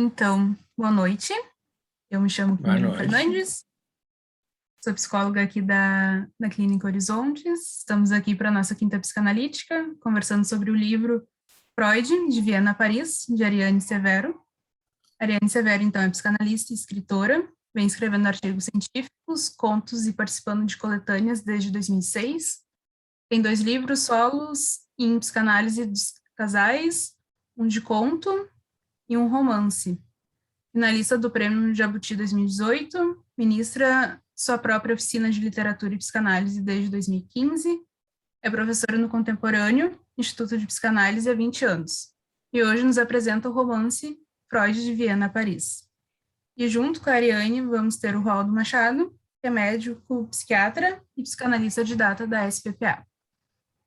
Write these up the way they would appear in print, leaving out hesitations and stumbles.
Então, boa noite. Eu me chamo Boa Camila noite. Fernandes, sou psicóloga aqui da Clínica Horizontes. Estamos aqui para a nossa quinta psicanalítica, conversando sobre o livro Freud, de Viena a Paris, de Ariane Severo. Ariane Severo, então, é psicanalista e escritora, vem escrevendo artigos científicos, contos e participando de coletâneas desde 2006. Tem 2 livros solos em psicanálise dos casais, um de conto e um romance. Finalista do Prêmio Jabuti 2018, ministra sua própria oficina de literatura e psicanálise desde 2015, é professora no Contemporâneo, Instituto de Psicanálise há 20 anos, e hoje nos apresenta o romance Freud de Viena a Paris. E junto com a Ariane vamos ter o Roaldo Machado, que é médico, psiquiatra e psicanalista de data da SPPA.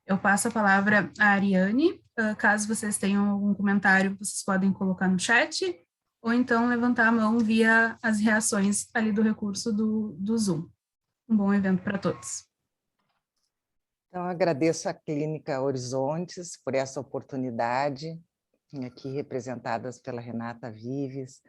Eu passo a palavra à Ariane, caso vocês tenham algum comentário, vocês podem colocar no chat, ou então levantar a mão via as reações ali do recurso do Zoom. Um bom evento para todos. Então, agradeço à Clínica Horizontes por essa oportunidade, aqui representadas pela Renata Vives,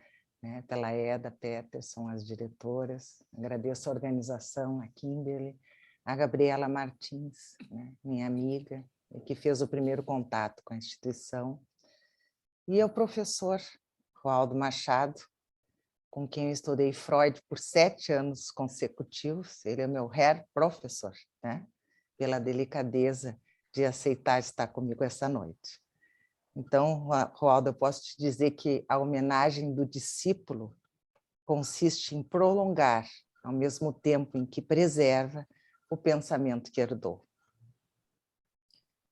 né, pela Eda Peterson, as diretoras. Agradeço a organização, a Kimberly, a Gabriela Martins, né, minha amiga, que fez o primeiro contato com a instituição, e ao professor Roaldo Machado, com quem eu estudei Freud por 7 anos consecutivos. Ele é meu Herr Professor, né? Pela delicadeza de aceitar estar comigo essa noite. Então, Roaldo, eu posso te dizer que a homenagem do discípulo consiste em prolongar, ao mesmo tempo em que preserva, o pensamento que herdou.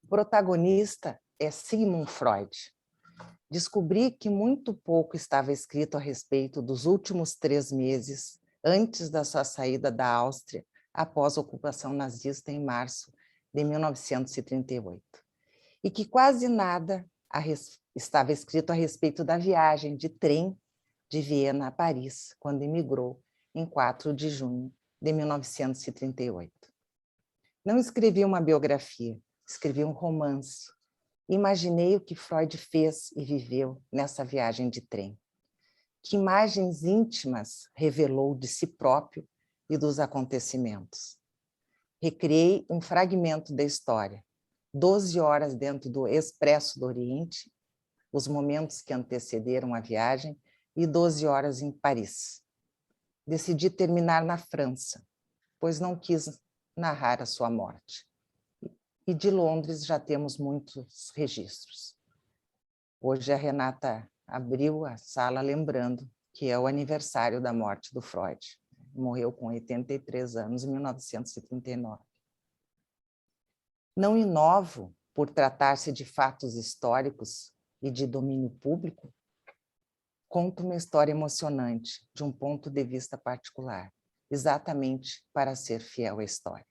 O protagonista é Sigmund Freud. Descobri que muito pouco estava escrito a respeito dos últimos 3 meses antes da sua saída da Áustria, após a ocupação nazista em março de 1938. E que quase nada estava escrito a respeito da viagem de trem de Viena a Paris, quando emigrou em 4 de junho de 1938. Não escrevi uma biografia, escrevi um romance. Imaginei o que Freud fez e viveu nessa viagem de trem. Que imagens íntimas revelou de si próprio e dos acontecimentos. Recriei um fragmento da história, 12 horas dentro do Expresso do Oriente, os momentos que antecederam a viagem, e 12 horas em Paris. Decidi terminar na França, pois não quis narrar a sua morte. E de Londres já temos muitos registros. Hoje a Renata abriu a sala lembrando que é o aniversário da morte do Freud. Morreu com 83 anos, em 1939. Não inovo por tratar-se de fatos históricos e de domínio público. Conto uma história emocionante, de um ponto de vista particular, exatamente para ser fiel à história.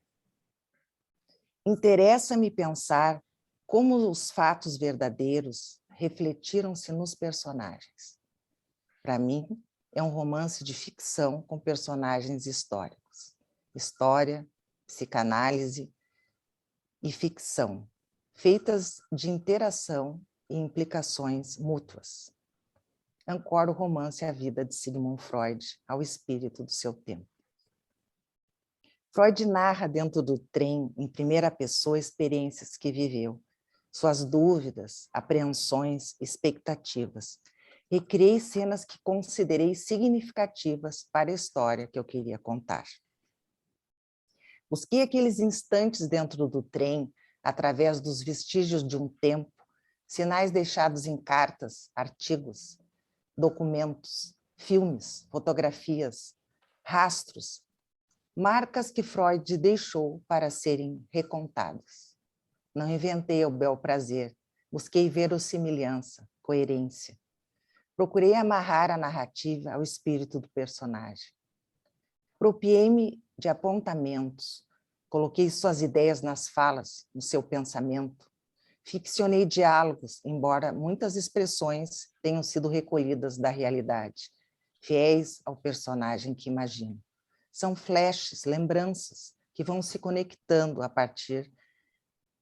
Interessa-me pensar como os fatos verdadeiros refletiram-se nos personagens. Para mim, é um romance de ficção com personagens históricos. História, psicanálise e ficção, feitas de interação e implicações mútuas. Ancora o romance à vida de Sigmund Freud, ao espírito do seu tempo. Freud narra dentro do trem, em primeira pessoa, experiências que viveu, suas dúvidas, apreensões, expectativas. Recriei cenas que considerei significativas para a história que eu queria contar. Busquei aqueles instantes dentro do trem, através dos vestígios de um tempo, sinais deixados em cartas, artigos, documentos, filmes, fotografias, rastros, marcas que Freud deixou para serem recontadas. Não inventei o bel prazer, busquei verossimilhança, coerência. Procurei amarrar a narrativa ao espírito do personagem. Apropriei-me de apontamentos, coloquei suas ideias nas falas, no seu pensamento. Ficcionei diálogos, embora muitas expressões tenham sido recolhidas da realidade, fiéis ao personagem que imagino. São flashes, lembranças, que vão se conectando a partir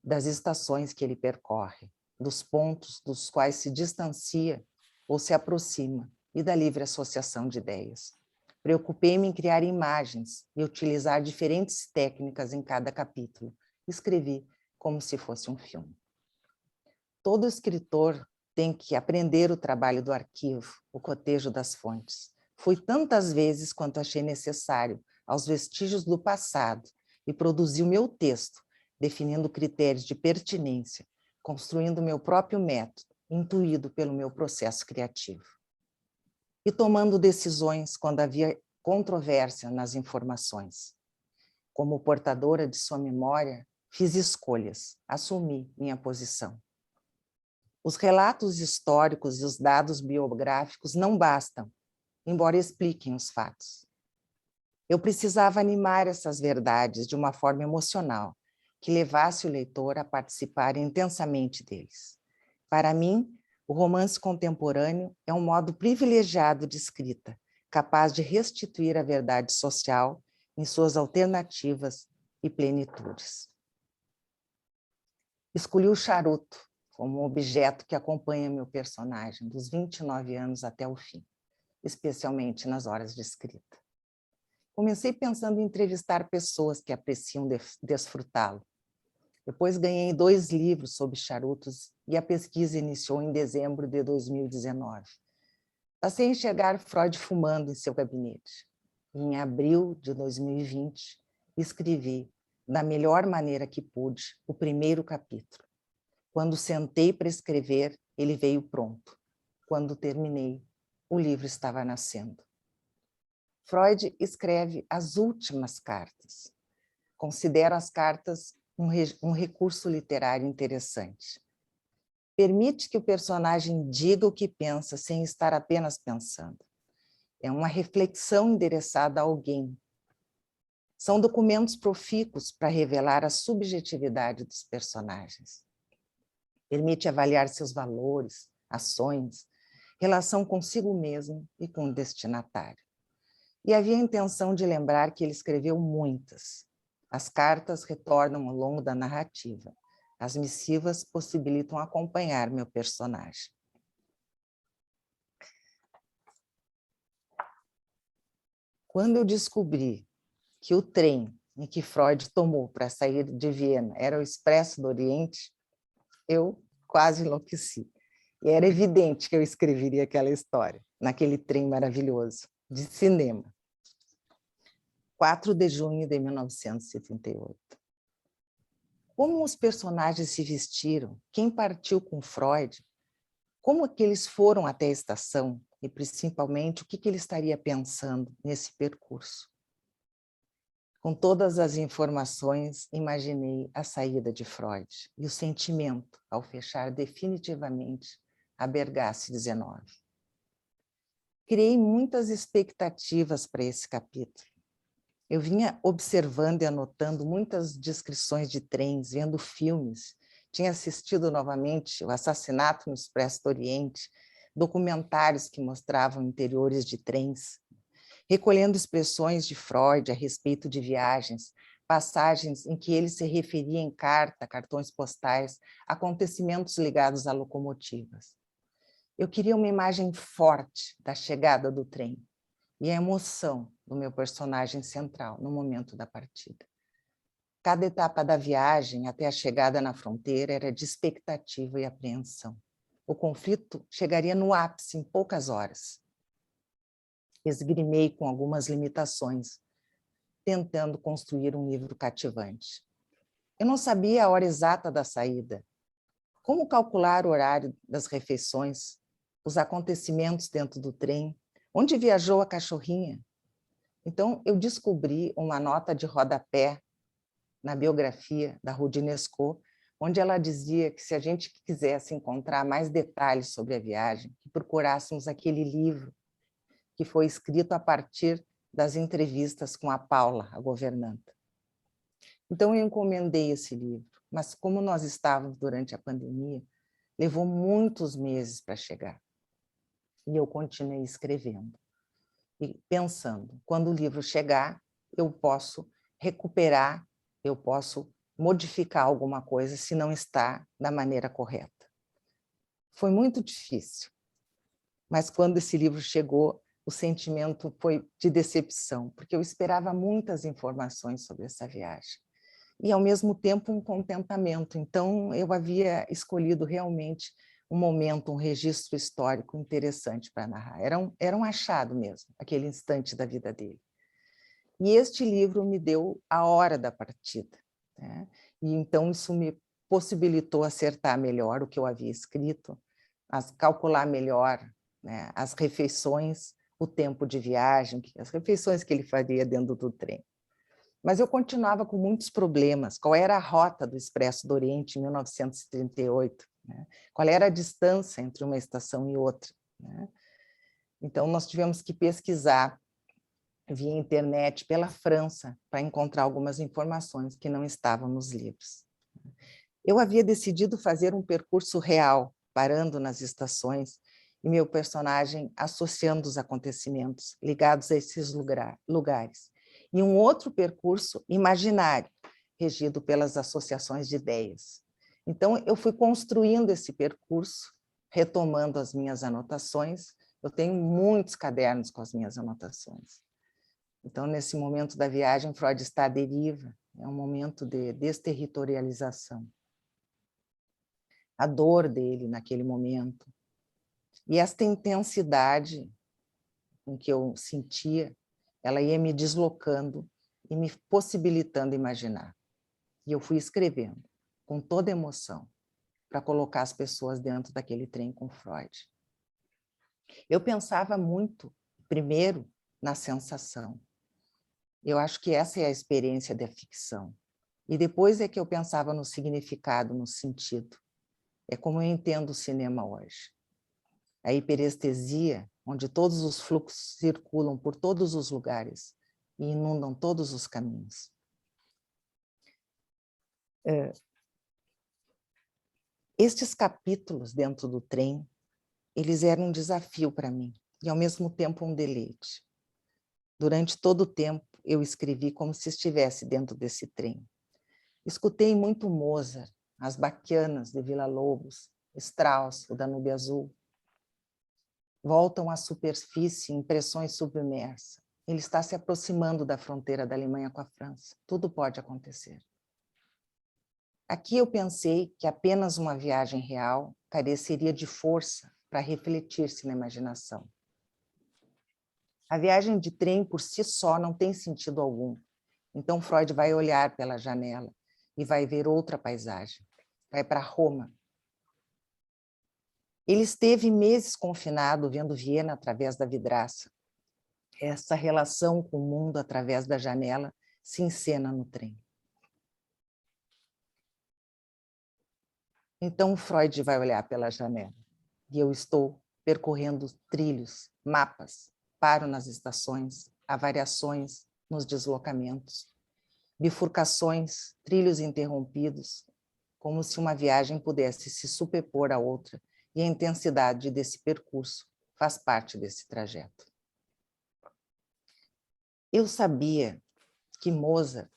das estações que ele percorre, dos pontos dos quais se distancia ou se aproxima e da livre associação de ideias. Preocupei-me em criar imagens e utilizar diferentes técnicas em cada capítulo. Escrevi como se fosse um filme. Todo escritor tem que aprender o trabalho do arquivo, o cotejo das fontes. Fui tantas vezes quanto achei necessário aos vestígios do passado e produzi o meu texto, definindo critérios de pertinência, construindo meu próprio método, intuído pelo meu processo criativo. E tomando decisões quando havia controvérsia nas informações. Como portadora de sua memória, fiz escolhas, assumi minha posição. Os relatos históricos e os dados biográficos não bastam, embora expliquem os fatos. Eu precisava animar essas verdades de uma forma emocional, que levasse o leitor a participar intensamente deles. Para mim, o romance contemporâneo é um modo privilegiado de escrita, capaz de restituir a verdade social em suas alternativas e plenitudes. Escolhi o charuto como objeto que acompanha meu personagem, dos 29 anos até o fim, especialmente nas horas de escrita. Comecei pensando em entrevistar pessoas que apreciam desfrutá-lo. Depois ganhei 2 livros sobre charutos e a pesquisa iniciou em dezembro de 2019. Passei a enxergar Freud fumando em seu gabinete. Em abril de 2020, escrevi, da melhor maneira que pude, o primeiro capítulo. Quando sentei para escrever, ele veio pronto. Quando terminei, o livro estava nascendo. Freud escreve as últimas cartas. Considero as cartas um recurso literário interessante. Permite que o personagem diga o que pensa sem estar apenas pensando. É uma reflexão endereçada a alguém. São documentos profícuos para revelar a subjetividade dos personagens. Permite avaliar seus valores, ações, relação consigo mesmo e com o destinatário. E havia a intenção de lembrar que ele escreveu muitas. As cartas retornam ao longo da narrativa. As missivas possibilitam acompanhar meu personagem. Quando eu descobri que o trem em que Freud tomou para sair de Viena era o Expresso do Oriente, eu quase enlouqueci. E era evidente que eu escreveria aquela história, naquele trem maravilhoso, de cinema. 4 de junho de 1978. Como os personagens se vestiram, quem partiu com Freud, como que eles foram até a estação e, principalmente, o que ele estaria pensando nesse percurso. Com todas as informações, imaginei a saída de Freud e o sentimento ao fechar definitivamente a Bergasse 19. Criei muitas expectativas para esse capítulo. Eu vinha observando e anotando muitas descrições de trens, vendo filmes, tinha assistido novamente o Assassinato no Expresso do Oriente, documentários que mostravam interiores de trens, recolhendo expressões de Freud a respeito de viagens, passagens em que ele se referia em cartões postais, acontecimentos ligados a locomotivas. Eu queria uma imagem forte da chegada do trem e a emoção do meu personagem central no momento da partida. Cada etapa da viagem até a chegada na fronteira era de expectativa e apreensão. O conflito chegaria no ápice em poucas horas. Esgrimei com algumas limitações, tentando construir um livro cativante. Eu não sabia a hora exata da saída. Como calcular o horário das refeições, os acontecimentos dentro do trem, onde viajou a cachorrinha? Então, eu descobri uma nota de rodapé na biografia da Ruth Nesco, onde ela dizia que se a gente quisesse encontrar mais detalhes sobre a viagem, que procurássemos aquele livro que foi escrito a partir das entrevistas com a Paula, a governanta. Então, eu encomendei esse livro, mas como nós estávamos durante a pandemia, levou muitos meses para chegar. E eu continuei escrevendo. E pensando, quando o livro chegar, eu posso recuperar, eu posso modificar alguma coisa se não está da maneira correta. Foi muito difícil. Mas quando esse livro chegou, o sentimento foi de decepção, porque eu esperava muitas informações sobre essa viagem. E, ao mesmo tempo, um contentamento. Então, eu havia escolhido realmente um momento, um registro histórico interessante para narrar. Era um achado mesmo, aquele instante da vida dele. E este livro me deu a hora da partida, né? E então isso me possibilitou acertar melhor o que eu havia escrito, calcular melhor, né, as refeições, o tempo de viagem, as refeições que ele faria dentro do trem. Mas eu continuava com muitos problemas. Qual era a rota do Expresso do Oriente em 1938? Né? Qual era a distância entre uma estação e outra? Né? Então, nós tivemos que pesquisar via internet pela França para encontrar algumas informações que não estavam nos livros. Eu havia decidido fazer um percurso real, parando nas estações, e meu personagem associando os acontecimentos ligados a esses lugares. E um outro percurso imaginário, regido pelas associações de ideias. Então, eu fui construindo esse percurso, retomando as minhas anotações. Eu tenho muitos cadernos com as minhas anotações. Então, nesse momento da viagem, Freud está à deriva, é um momento de desterritorialização. A dor dele naquele momento. E esta intensidade em que eu sentia, ela ia me deslocando e me possibilitando imaginar. E eu fui escrevendo, com toda emoção, para colocar as pessoas dentro daquele trem com Freud. Eu pensava muito, primeiro, na sensação. Eu acho que essa é a experiência da ficção. E depois é que eu pensava no significado, no sentido. É como eu entendo o cinema hoje. A hiperestesia, onde todos os fluxos circulam por todos os lugares e inundam todos os caminhos. Estes capítulos dentro do trem, eles eram um desafio para mim e, ao mesmo tempo, um deleite. Durante todo o tempo, eu escrevi como se estivesse dentro desse trem. Escutei muito Mozart, as Baquianas de Villa-Lobos, Strauss, o Danúbio Azul. Voltam à superfície impressões submersas. Ele está se aproximando da fronteira da Alemanha com a França. Tudo pode acontecer. Aqui eu pensei que apenas uma viagem real careceria de força para refletir-se na imaginação. A viagem de trem por si só não tem sentido algum. Então Freud vai olhar pela janela e vai ver outra paisagem. Vai para Roma. Ele esteve meses confinado vendo Viena através da vidraça. Essa relação com o mundo através da janela se encena no trem. Então Freud vai olhar pela janela e eu estou percorrendo trilhos, mapas, paro nas estações, há variações nos deslocamentos, bifurcações, trilhos interrompidos, como se uma viagem pudesse se superpor à outra, e a intensidade desse percurso faz parte desse trajeto. Eu sabia que Mozart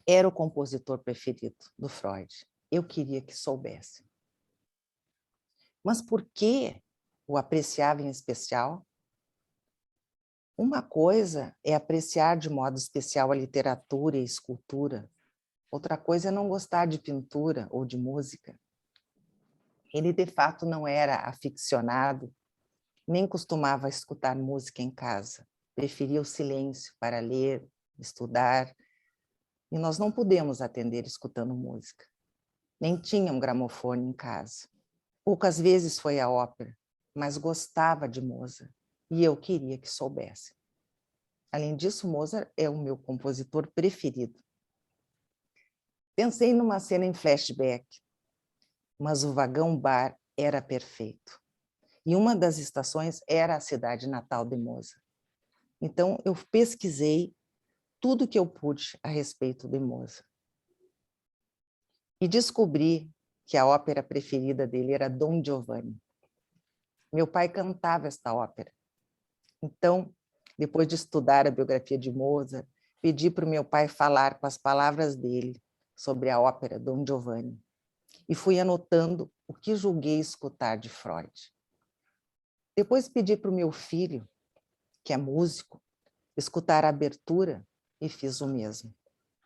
era o compositor preferido do Freud. Eu queria que soubesse. Mas por que o apreciava em especial? Uma coisa é apreciar de modo especial a literatura e a escultura. Outra coisa é não gostar de pintura ou de música. Ele, de fato, não era aficionado, nem costumava escutar música em casa. Preferia o silêncio para ler, estudar. E nós não podemos atender escutando música. Nem tinha um gramofone em casa. Poucas vezes foi à ópera, mas gostava de Mozart. E eu queria que soubesse. Além disso, Mozart é o meu compositor preferido. Pensei numa cena em flashback, mas o vagão-bar era perfeito. E uma das estações era a cidade natal de Mozart. Então, eu pesquisei tudo que eu pude a respeito de Mozart. E descobri que a ópera preferida dele era Don Giovanni. Meu pai cantava esta ópera. Então, depois de estudar a biografia de Mozart, pedi para o meu pai falar com as palavras dele sobre a ópera Don Giovanni. E fui anotando o que julguei escutar de Freud. Depois pedi para o meu filho, que é músico, escutar a abertura e fiz o mesmo.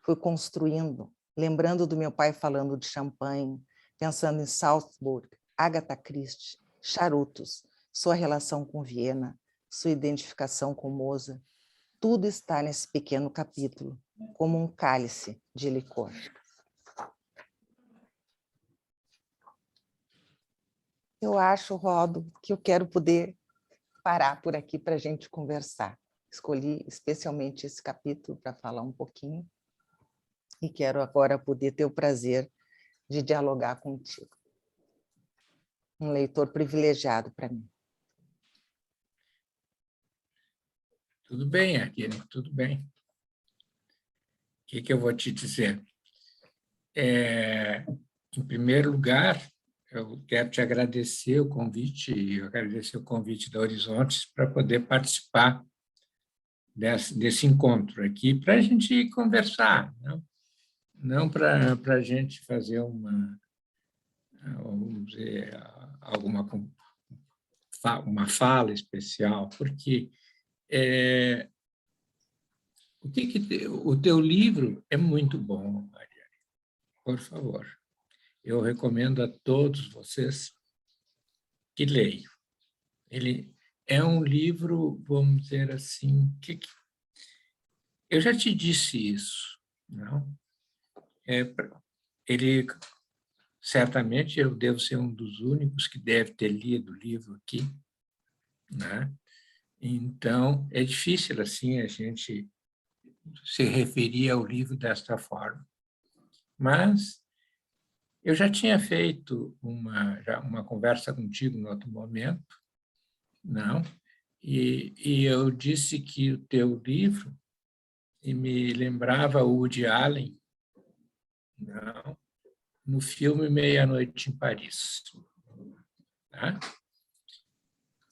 Fui construindo, lembrando do meu pai falando de champanhe, pensando em Salzburg, Agatha Christie, charutos, sua relação com Viena, sua identificação com Mozart. Tudo está nesse pequeno capítulo, como um cálice de licor. Eu acho, Rodo, que eu quero poder parar por aqui para a gente conversar. Escolhi especialmente esse capítulo para falar um pouquinho e quero agora poder ter o prazer de dialogar contigo. Um leitor privilegiado para mim. Tudo bem, Aline, tudo bem. O que eu vou te dizer? Em primeiro lugar, eu quero te agradecer o convite, e agradecer o convite da Horizontes para poder participar desse encontro aqui, para a gente conversar, não para a gente fazer vamos dizer, uma fala especial, porque o teu livro é muito bom, Maria. Por favor, eu recomendo a todos vocês que leiam. Ele é um livro, vamos dizer assim, eu já te disse isso, não? Ele, certamente, eu devo ser um dos únicos que deve ter lido o livro aqui, né? Então, é difícil, assim, a gente se referir ao livro desta forma. Mas eu já tinha feito uma conversa contigo em outro momento, não? E eu disse que o teu livro me lembrava o Woody Allen, não? No filme Meia-Noite em Paris. Tá?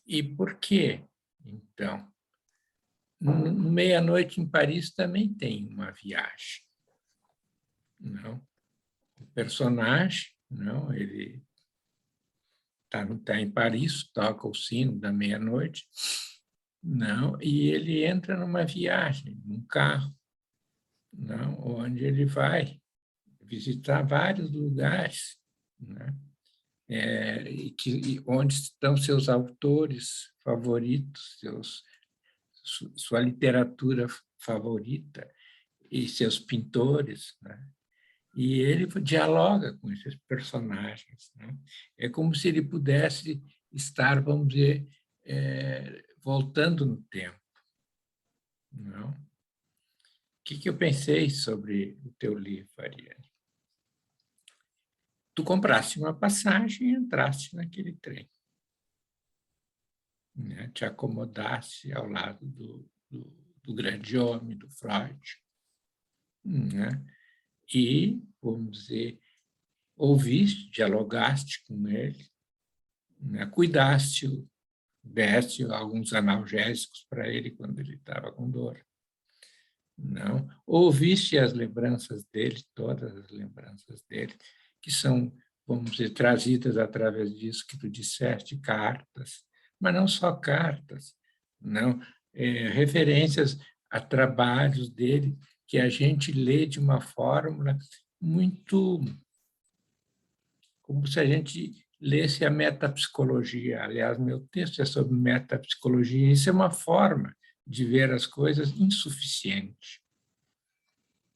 E por quê, então? No Meia-Noite em Paris também tem uma viagem. Não? O personagem, não, ele está em Paris, toca o sino da meia-noite, não, e ele entra numa viagem, num carro, não, onde ele vai visitar vários lugares, né? Onde estão seus autores favoritos, sua literatura favorita e seus pintores, né? E ele dialoga com esses personagens, né? É como se ele pudesse estar, vamos dizer, voltando no tempo. Não? O que eu pensei sobre o teu livro, Ariane? Tu compraste uma passagem e entraste naquele trem. Né? Te acomodaste ao lado do grande homem, do Freud. Né? E, vamos dizer, ouviste, dialogaste com ele, né? Cuidaste-o, deste alguns analgésicos para ele quando ele estava com dor. Não? Ouviste as lembranças dele, todas as lembranças dele, que são, vamos dizer, trazidas através disso que tu disseste, cartas, mas não só cartas, não, referências a trabalhos dele que a gente lê de uma fórmula muito como se a gente lesse a metapsicologia. Aliás, meu texto é sobre metapsicologia. Isso é uma forma de ver as coisas insuficiente.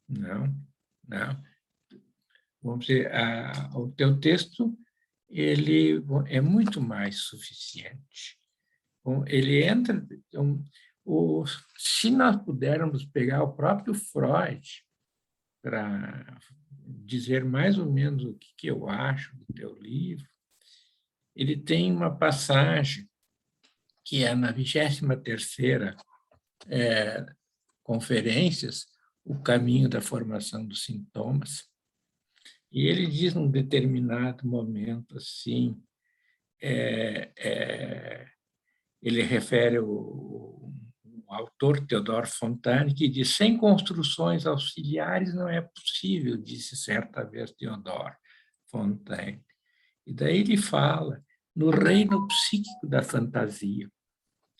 Não, não. Vamos dizer, o teu texto ele é muito mais suficiente. Ele entra... se nós pudermos pegar o próprio Freud para dizer mais ou menos o que eu acho do teu livro, ele tem uma passagem que é na 23ª Conferências, O Caminho da Formação dos Sintomas, e ele diz num determinado momento assim, ele refere o autor Theodor Fontane, que diz: sem construções auxiliares não é possível, disse certa vez Theodor Fontane. E daí ele fala no reino psíquico da fantasia.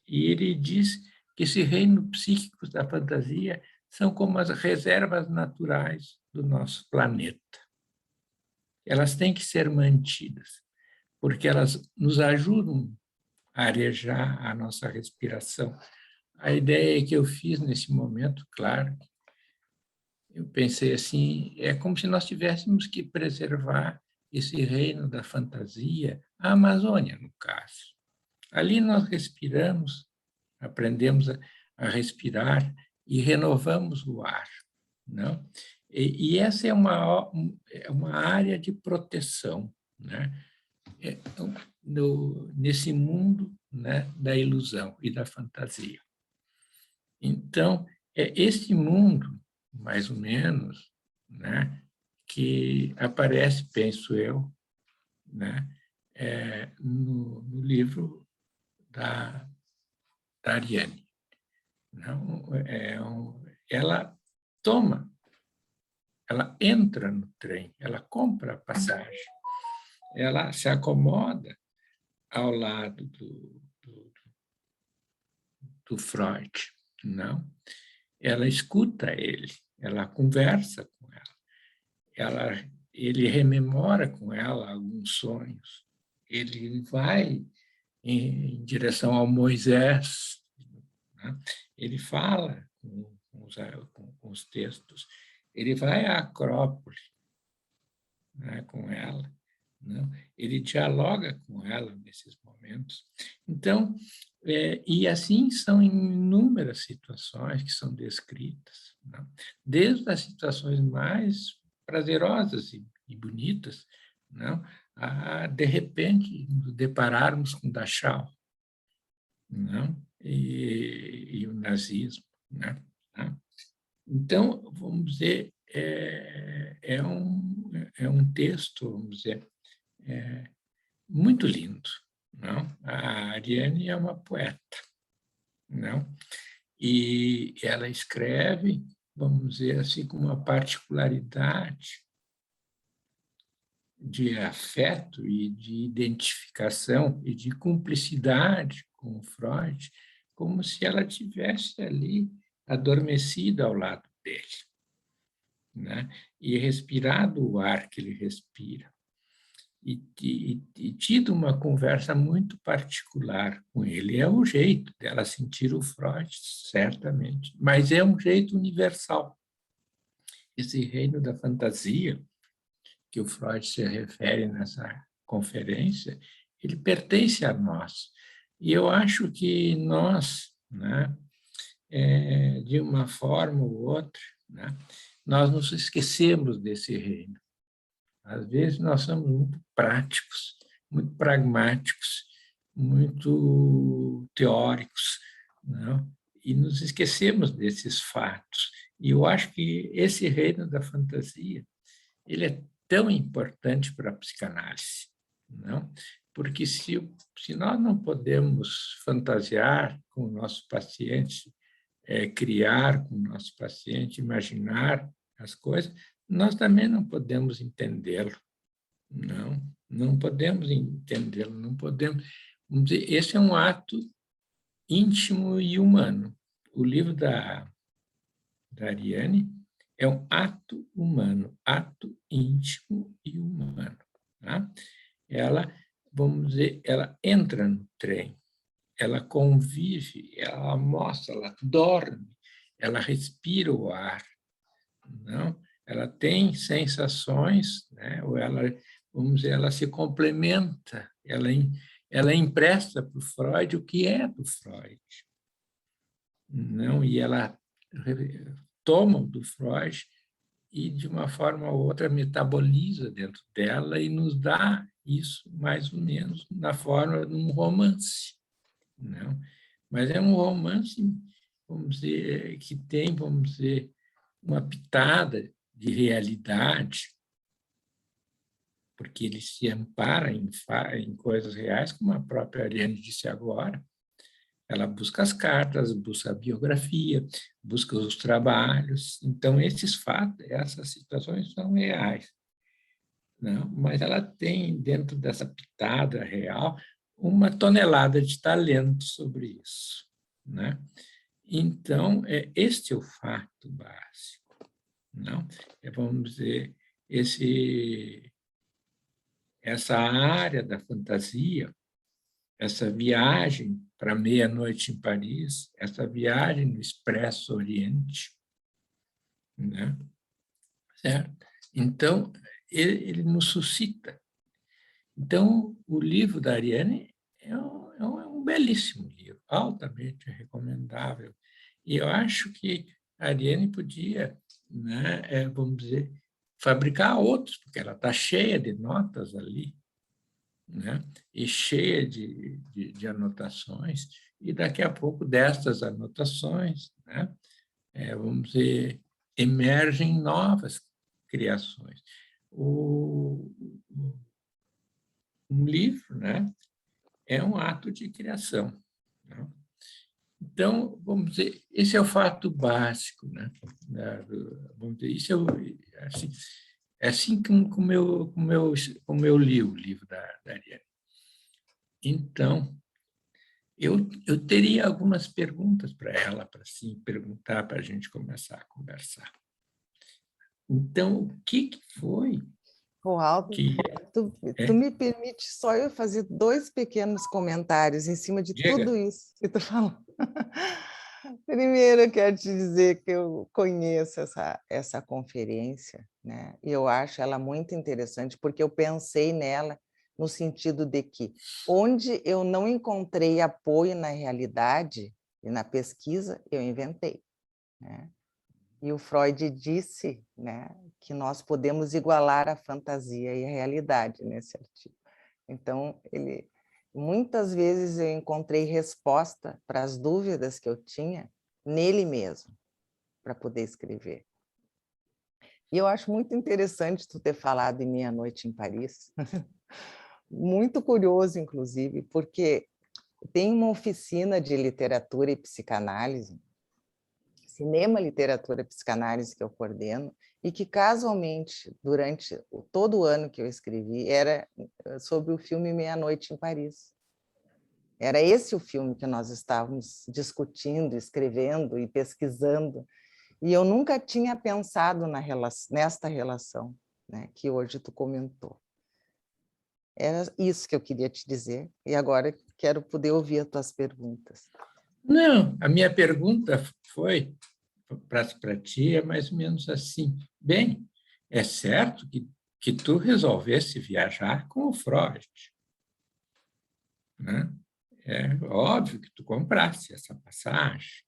E ele diz que esse reino psíquico da fantasia são como as reservas naturais do nosso planeta. Elas têm que ser mantidas, porque elas nos ajudam a arejar a nossa respiração. A ideia que eu fiz nesse momento, claro, eu pensei assim, é como se nós tivéssemos que preservar esse reino da fantasia, a Amazônia, no caso. Ali nós respiramos, aprendemos a respirar e renovamos o ar, não? E essa é uma área de proteção, né? Nesse mundo, né, da ilusão e da fantasia. Então, é esse mundo, mais ou menos, né, que aparece, penso eu, né, no livro da Ariane. Não, ela entra no trem, ela compra a passagem, ela se acomoda ao lado do Freud, não? Ela escuta ele, ela conversa com ela, ele rememora com ela alguns sonhos, ele vai em direção ao Moisés, né? Ele fala com os textos, ele vai à Acrópole, né, com ela, não? Ele dialoga com ela nesses momentos. Então, e assim são inúmeras situações que são descritas, não? Desde as situações mais prazerosas e bonitas, não? A, de repente, nos depararmos com Dachau, não? E o nazismo, né? Então, vamos dizer, é um texto, vamos dizer, muito lindo, não? A Ariane é uma poeta, não? E ela escreve, vamos dizer assim, com uma particularidade de afeto e de identificação e de cumplicidade com o Freud, como se ela tivesse ali adormecida ao lado dele, né? E respirado o ar que ele respira. E tido uma conversa muito particular com ele. É o jeito dela sentir o Freud, certamente, mas é um jeito universal. Esse reino da fantasia, que o Freud se refere nessa conferência, ele pertence a nós. E eu acho que nós, né, de uma forma ou outra, né, nós nos esquecemos desse reino. Às vezes nós somos muito práticos, muito pragmáticos, muito teóricos, não? E nos esquecemos desses fatos. E eu acho que esse reino da fantasia, ele é tão importante para a psicanálise, não? Porque se nós não podemos fantasiar com o nosso paciente, criar com o nosso paciente, imaginar as coisas, nós também não podemos entendê-lo. Não podemos entendê-lo, não podemos. Vamos dizer, esse é um ato íntimo e humano. O livro da Ariane é um ato humano, ato íntimo e humano. Tá? Ela, vamos dizer, ela entra no trem, ela convive, ela almoça, ela dorme, ela respira o ar, não? Ela tem sensações, né? Ou ela, vamos dizer, ela se complementa, ela empresta para o Freud o que é do Freud, não? E ela toma do Freud e, de uma forma ou outra, metaboliza dentro dela e nos dá isso, mais ou menos, na forma de um romance, não? Mas é um romance, vamos dizer, que tem, vamos dizer, uma pitada de realidade, porque ele se ampara em coisas reais, como a própria Ariane disse agora. Ela busca as cartas, busca a biografia, busca os trabalhos. Então, esses fatos, essas situações são reais. não, mas ela tem, dentro dessa pitada real, uma tonelada de talento sobre isso, né? Então, este é o fato básico, não? Vamos dizer, essa área da fantasia, essa viagem para Meia-Noite em Paris, essa viagem no Expresso Oriente, né? Certo? Então, ele nos suscita. Então, o livro da Ariane é um belíssimo livro, altamente recomendável. E eu acho que a Ariane podia, né, vamos dizer, fabricar outros, porque ela está cheia de notas ali, né, e cheia de anotações, e daqui a pouco destas anotações, né, vamos dizer, emergem novas criações. Um livro, né, é um ato de criação, né? Então, vamos dizer, esse é o fato básico, né? Vamos dizer, isso é assim como eu li o livro da Ariane. Então, eu teria algumas perguntas para ela, para assim, perguntar, para a gente começar a conversar. Então, o que foi Aldo, que... tu me permite só eu fazer 2 pequenos comentários em cima de Diga. tudo isso que tu falou. Primeiro, eu quero te dizer que eu conheço essa conferência, né? E eu acho ela muito interessante, porque eu pensei nela no sentido de que, onde eu não encontrei apoio na realidade e na pesquisa, eu inventei, né? E o Freud disse, né, que nós podemos igualar a fantasia e a realidade nesse artigo. Então, muitas vezes eu encontrei resposta para as dúvidas que eu tinha nele mesmo, para poder escrever. E eu acho muito interessante tu ter falado em Meia-Noite em Paris. Muito curioso, inclusive, porque tem uma oficina de literatura e psicanálise, cinema, literatura e psicanálise que eu coordeno, e que casualmente, durante todo o ano que eu escrevi, era sobre o filme Meia-Noite em Paris. Era esse o filme que nós estávamos discutindo, escrevendo e pesquisando, e eu nunca tinha pensado nesta relação, né, que hoje tu comentou. Era isso que eu queria te dizer, e agora quero poder ouvir as tuas perguntas. Não, a minha pergunta foi para ti é mais ou menos assim. Bem, é certo que tu resolvesse viajar com o Freud, né? É óbvio que tu comprasse essa passagem,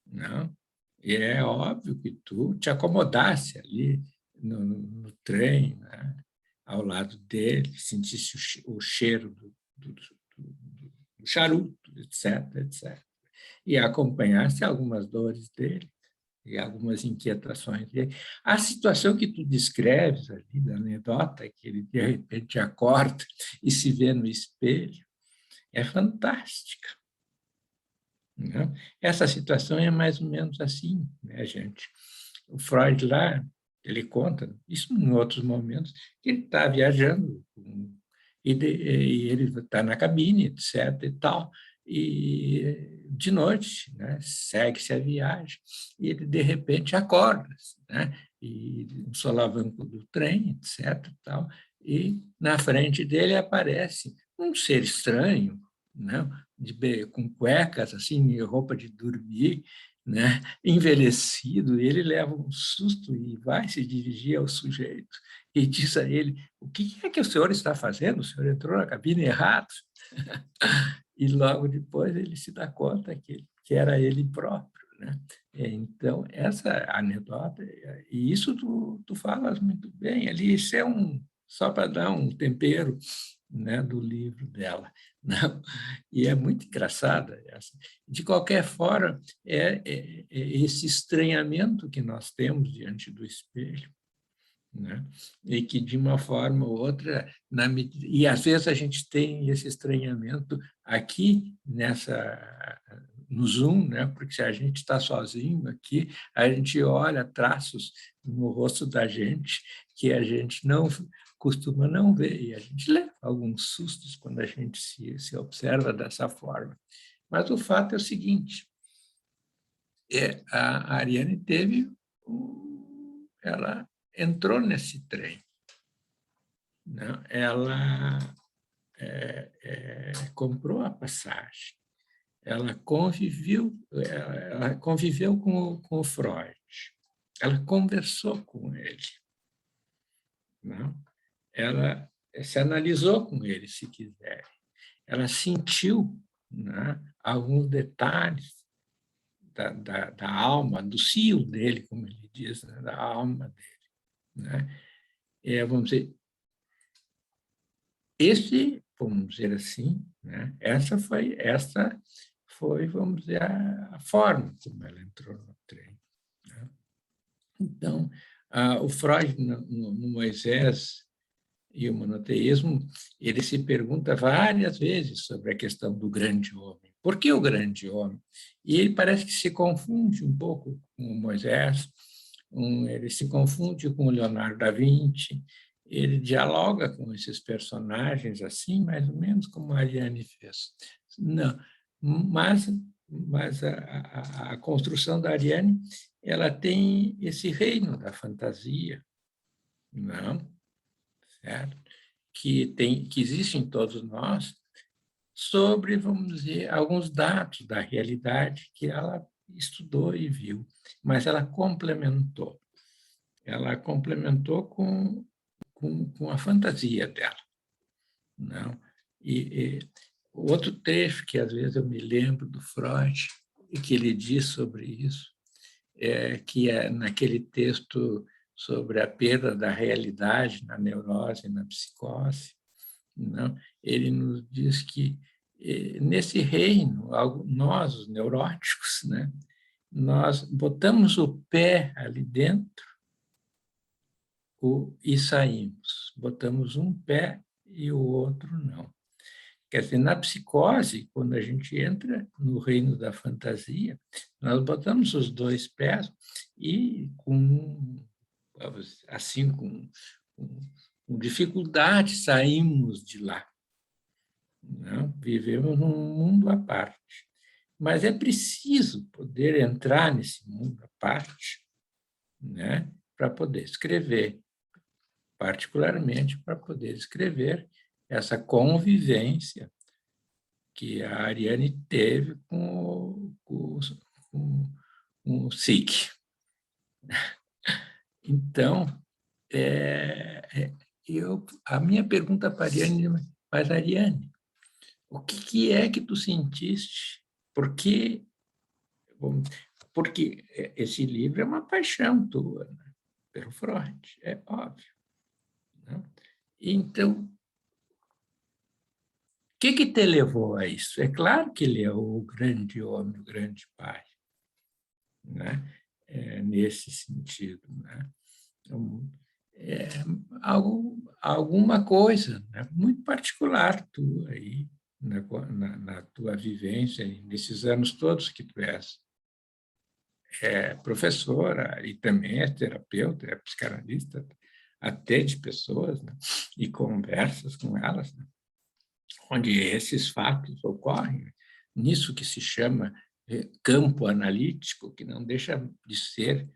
não? E é óbvio que tu te acomodasse ali no trem, né? Ao lado dele, sentisse o cheiro do charuto, etc., etc. E acompanhasse algumas dores dele e algumas inquietações dele. A situação que tu descreves ali, da anedota, que ele de repente acorda e se vê no espelho, é fantástica, né? Essa situação é mais ou menos assim, né, gente? O Freud lá, ele conta, isso em outros momentos, que ele está viajando e ele está na cabine, etc. e tal, e de noite, né, segue-se a viagem, e ele de repente acorda, né, e no solavanco do trem, etc. Tal, e na frente dele aparece um ser estranho, né, com cuecas, assim, roupa de dormir, né, envelhecido, e ele leva um susto e vai se dirigir ao sujeito e diz a ele: o que é que o senhor está fazendo? O senhor entrou na cabine errado. E logo depois ele se dá conta que era ele próprio, né? Então, essa anedota, e isso tu falas muito bem ali, isso é só para dar um tempero, né, do livro dela, não? E é muito engraçada essa. De qualquer forma, é esse estranhamento que nós temos diante do espelho, né? E que, de uma forma ou outra, e às vezes a gente tem esse estranhamento aqui no Zoom, né? Porque se a gente está sozinho aqui, a gente olha traços no rosto da gente que a gente não costuma não ver, e a gente leva alguns sustos quando a gente se observa dessa forma. Mas o fato é o seguinte, a Ariane ela entrou nesse trem, né? Ela comprou a passagem, ela conviveu com o Freud, ela conversou com ele, né? Ela se analisou com ele, se quiser, ela sentiu, né, alguns detalhes da alma, do cio dele, como ele diz, né, da alma dele, né? Vamos dizer, vamos dizer assim, né, essa foi, vamos dizer, a forma como ela entrou no trem, né? Então, o Freud, no Moisés e o monoteísmo, ele se pergunta várias vezes sobre a questão do grande homem. Por que o grande homem? E ele parece que se confunde um pouco com o Moisés, ele se confunde com o Leonardo da Vinci, ele dialoga com esses personagens assim, mais ou menos como a Ariane fez. Não, mas a construção da Ariane, ela tem esse reino da fantasia, não? Certo? Que existe em todos nós, sobre, vamos dizer, alguns dados da realidade que ela estudou e viu, mas ela complementou. Ela complementou com a fantasia dela. Não? E outro trecho que, às vezes, eu me lembro do Freud, e que ele diz sobre isso, que é naquele texto sobre a perda da realidade na neurose e na psicose, não? Ele nos diz que, nesse reino, nós, os neuróticos, né, nós botamos o pé ali dentro e saímos. Botamos um pé e o outro não. Quer dizer, na psicose, quando a gente entra no reino da fantasia, nós botamos os dois pés e assim, com dificuldade saímos de lá. Não? Vivemos num mundo à parte. Mas é preciso poder entrar nesse mundo à parte, né, para poder escrever, particularmente para poder escrever essa convivência que a Ariane teve com o SIC. Então, a minha pergunta para a Ariane, mas Ariane, o que é que tu sentiste? Porque esse livro é uma paixão tua, né? Pelo Freud, é óbvio. Né? Então, o que te levou a isso? É claro que ele é o grande homem, o grande pai, né? Nesse sentido. Né? Então, alguma coisa, né, muito particular tua aí, na tua vivência, nesses anos todos que tu és professora e também é terapeuta, é psicanalista, até de pessoas, né, e conversas com elas, né, onde esses fatos ocorrem, nisso que se chama campo analítico, que não deixa de ser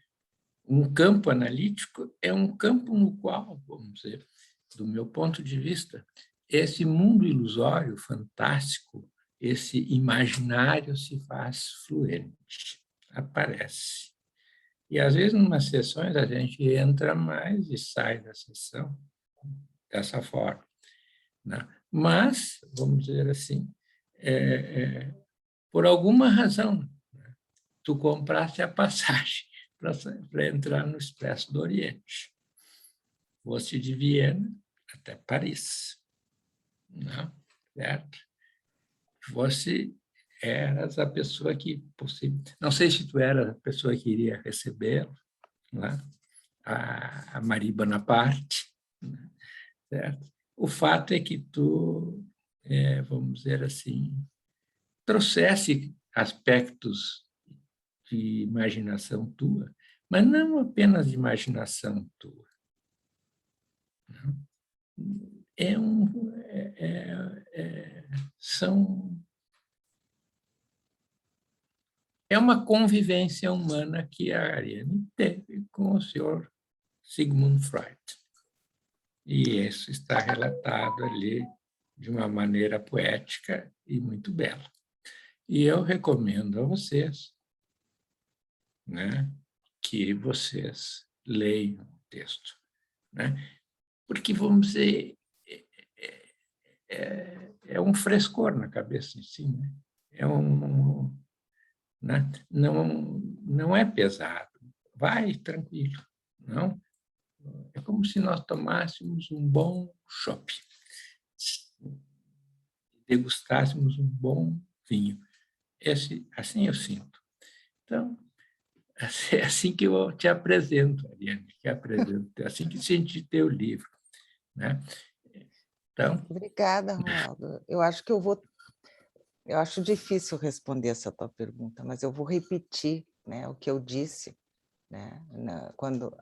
um campo analítico, é um campo no qual, vamos dizer, do meu ponto de vista, esse mundo ilusório, fantástico, esse imaginário se faz fluente, aparece. E, às vezes, em umas sessões, a gente entra mais e sai da sessão dessa forma. Né? Mas, vamos dizer assim, por alguma razão, né, tu compraste a passagem para entrar no Expresso do Oriente. Foste de Viena até Paris. Não, certo? Você eras a pessoa que não sei se tu era a pessoa que iria recebê-lo, né? A Marie Bonaparte, né? Certo? O fato é que tu, vamos dizer assim, trouxesse aspectos de imaginação tua, mas não apenas de imaginação tua. Não? é uma convivência humana que a Ariane teve com o senhor Sigmund Freud. E isso está relatado ali de uma maneira poética e muito bela. E eu recomendo a vocês, né, que vocês leiam o texto, né? Porque, vamos dizer, é um frescor na cabeça, assim, né? Né? Não é pesado, vai tranquilo, não? É como se nós tomássemos um bom chopp, degustássemos um bom vinho. Assim eu sinto. Então, é assim que eu te apresento, Ariane, assim que senti teu livro, né? Então, Obrigada, Roaldo. Eu acho difícil responder essa tua pergunta, mas eu vou repetir, né, o que eu disse, né, quando